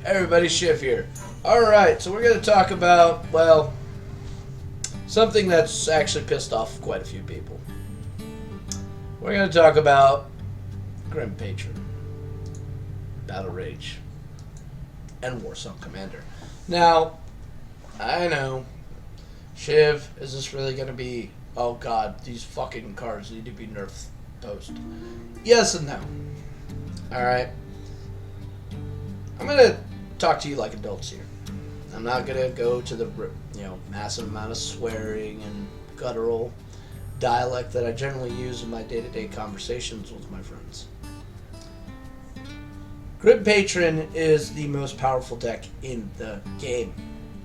Everybody, Shiv here. Alright, so we're going to talk about, well, something that's actually pissed off quite a few people. We're going to talk about Grim Patron, Battle Rage, and Warsong Commander. Now, I know, Shiv, is this really going to be, oh god, these fucking cards need to be nerfed post? Yes and no. Alright. I'm going to talk to you like adults here. I'm not going to go to the massive amount of swearing and guttural dialect that I generally use in my day-to-day conversations with my friends. Grim Patron is the most powerful deck in the game.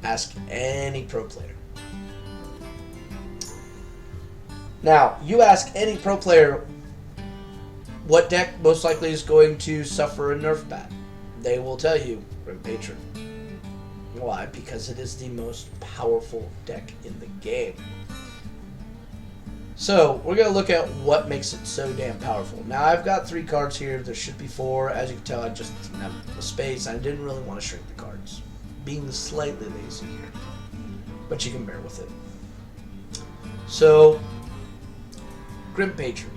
Ask any pro player. Now, you ask any pro player what deck most likely is going to suffer a nerf bat. They will tell you Grim Patron. Why? Because it is the most powerful deck in the game. So, we're going to look at what makes it so damn powerful. Now, I've got 3 cards here. There should be 4. As you can tell, I just didn't have the space. I didn't really want to shrink the cards. Being slightly lazy here. But you can bear with it. So, Grim Patron.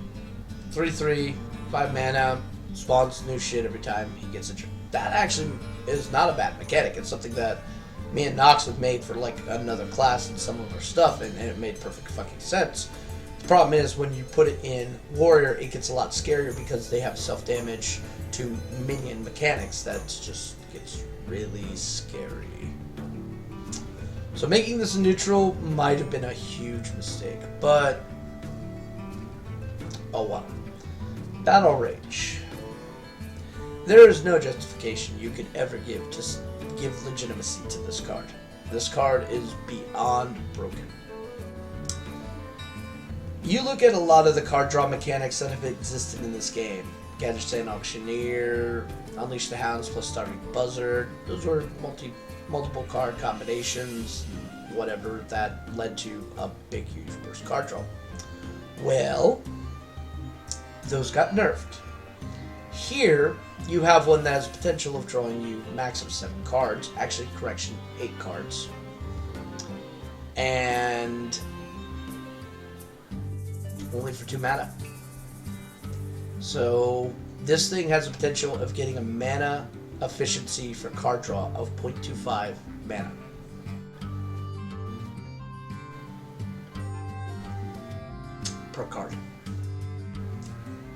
3/3, 5 mana, spawns new shit every time he gets a turn. That actually is not a bad mechanic. It's something that me and Nox have made for like another class and some of our stuff, and it made perfect fucking sense. The problem is when you put it in Warrior, it gets a lot scarier because they have self-damage to minion mechanics. That just gets really scary. So making this a neutral might have been a huge mistake, but oh well. Battle Rage. There is no justification you could ever give to give legitimacy to this card. This card is beyond broken. You look at a lot of the card draw mechanics that have existed in this game. Gadgetzan Auctioneer, Unleash the Hounds plus Starving Buzzard. Those were multiple card combinations, whatever, that led to a big, huge burst card draw. Well, those got nerfed. Here, you have one that has potential of drawing you max of 7 cards. Actually, correction, 8 cards. And only for 2 mana. So, this thing has the potential of getting a mana efficiency for card draw of 0.25 mana. Per card.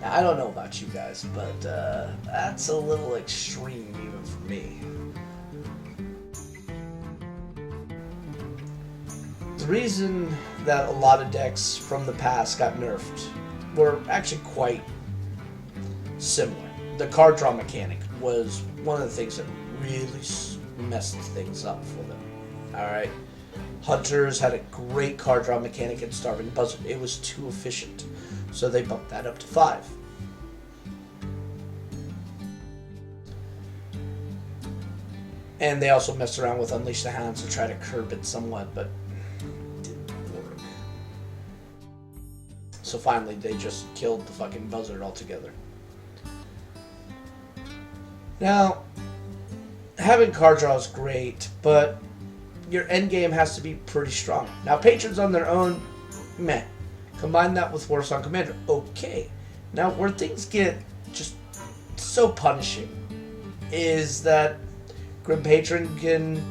I don't know about you guys, but that's a little extreme even for me. The reason that a lot of decks from the past got nerfed were actually quite similar. The card draw mechanic was one of the things that really messed things up for them. Alright? Hunters had a great card draw mechanic in Starving Buzzard. It was too efficient. So they bumped that up to 5. And they also messed around with Unleash the Hounds to try to curb it somewhat, but it didn't work. So finally they just killed the fucking Buzzard altogether. Now, having card draw is great, but your endgame has to be pretty strong. Now, Patrons on their own, meh. Combine that with Warsong Commander, okay. Now, where things get just so punishing is that Grim Patron can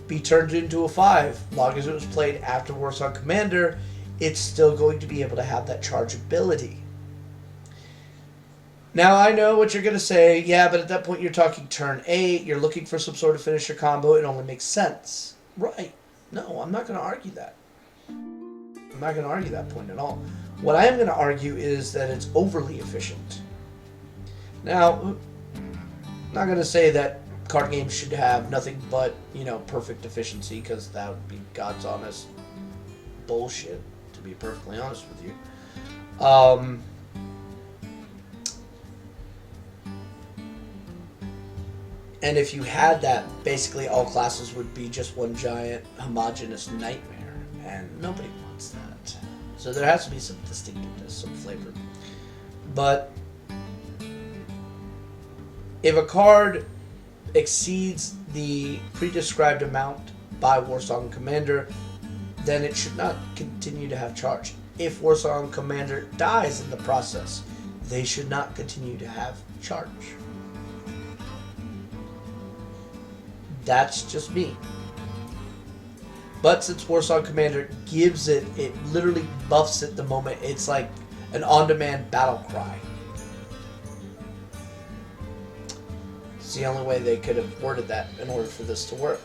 be turned into a 5. As long as it was played after Warsong Commander, it's still going to be able to have that charge ability. Now, I know what you're going to say. Yeah, but at that point, you're talking turn 8. You're looking for some sort of finisher combo. It only makes sense. Right. No, I'm not going to argue that. I'm not going to argue that point at all. What I am going to argue is that it's overly efficient. Now, I'm not going to say that card games should have nothing but, perfect efficiency, because that would be God's honest bullshit, to be perfectly honest with you. And if you had that, basically all classes would be just one giant homogeneous nightmare, and nobody wants that. So there has to be some distinctiveness, some flavor. But if a card exceeds the pre-described amount by Warsong Commander, then it should not continue to have charge. If Warsong Commander dies in the process, they should not continue to have charge. That's just me. But since Warsong Commander gives it, it literally buffs it the moment. It's like an on-demand battle cry. It's the only way they could have worded that in order for this to work.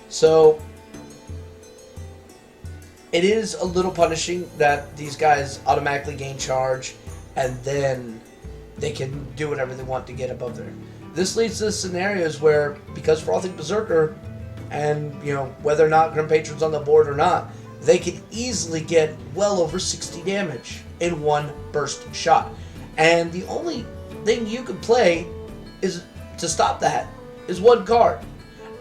So it is a little punishing that these guys automatically gain charge and then they can do whatever they want to get above there. This leads to scenarios where, because Frothing Berserker, and whether or not Grim Patron's on the board or not, they can easily get well over 60 damage in one burst shot. And the only thing you can play is to stop that is one card.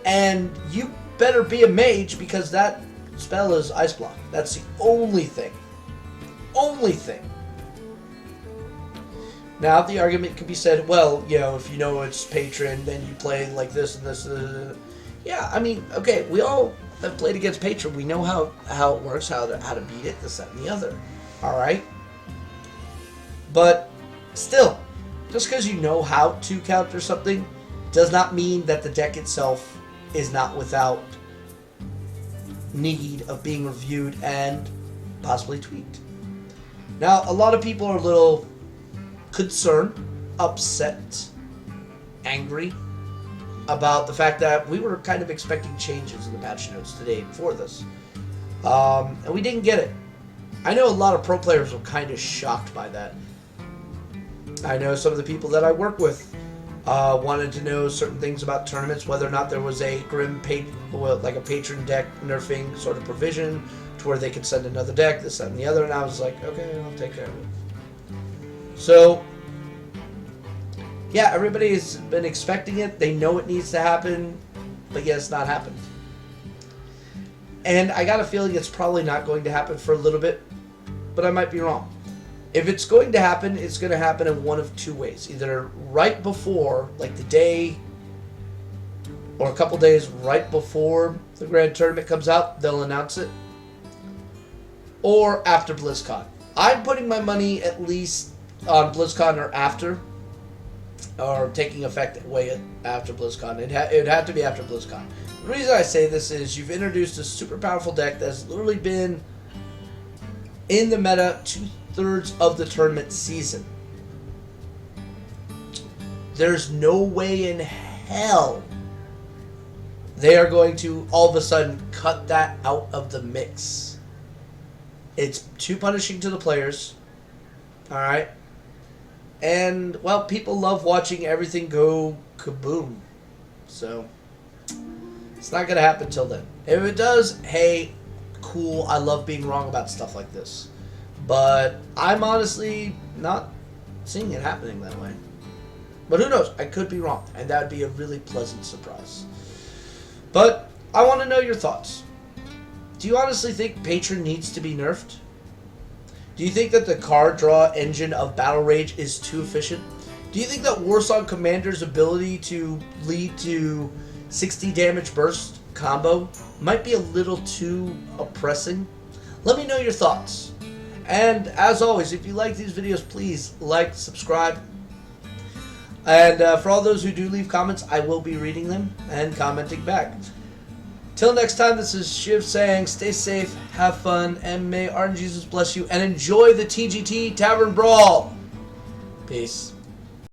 And you better be a mage, because that spell is Ice Block. That's the only thing. Only thing. Now, the argument can be said, well, if you know it's Patron, then you play like this and this. Yeah, I mean, okay, we all have played against Patron. We know how it works, how to beat it, this, that, and the other. All right? But still, just because you know how to counter something does not mean that the deck itself is not without need of being reviewed and possibly tweaked. Now, a lot of people are a little concerned, upset, angry about the fact that we were kind of expecting changes in the patch notes today before this. And we didn't get it. I know a lot of pro players were kind of shocked by that. I know some of the people that I work with wanted to know certain things about tournaments, whether or not there was a like a Patron deck nerfing sort of provision to where they could send another deck, this, that, and the other, and I was like, okay, I'll take care of it. So, yeah, everybody has been expecting it. They know it needs to happen, but yet it's not happened. And I got a feeling it's probably not going to happen for a little bit, but I might be wrong. If it's going to happen, it's going to happen in one of two ways. Either right before, like the day, or a couple days right before the Grand Tournament comes out, they'll announce it. Or after BlizzCon. I'm putting my money at least on BlizzCon or after, or taking effect way after BlizzCon. It'd have to be after BlizzCon. The reason I say this is you've introduced a super powerful deck that's literally been in the meta 2/3 of the tournament season. There's no way in hell they are going to all of a sudden cut that out of the mix. It's too punishing to the players. Alright? And, well, people love watching everything go kaboom. So, it's not going to happen till then. If it does, hey, cool. I love being wrong about stuff like this. But I'm honestly not seeing it happening that way. But who knows? I could be wrong. And that would be a really pleasant surprise. But I want to know your thoughts. Do you honestly think Patron needs to be nerfed? Do you think that the card draw engine of Battle Rage is too efficient? Do you think that Warsong Commander's ability to lead to 60 damage burst combo might be a little too oppressing? Let me know your thoughts. And as always, if you like these videos, please like, subscribe. And for all those who do leave comments, I will be reading them and commenting back. Till next time, this is Shiv saying, stay safe, have fun, and may RNGesus bless you, and enjoy the TGT Tavern Brawl. Peace.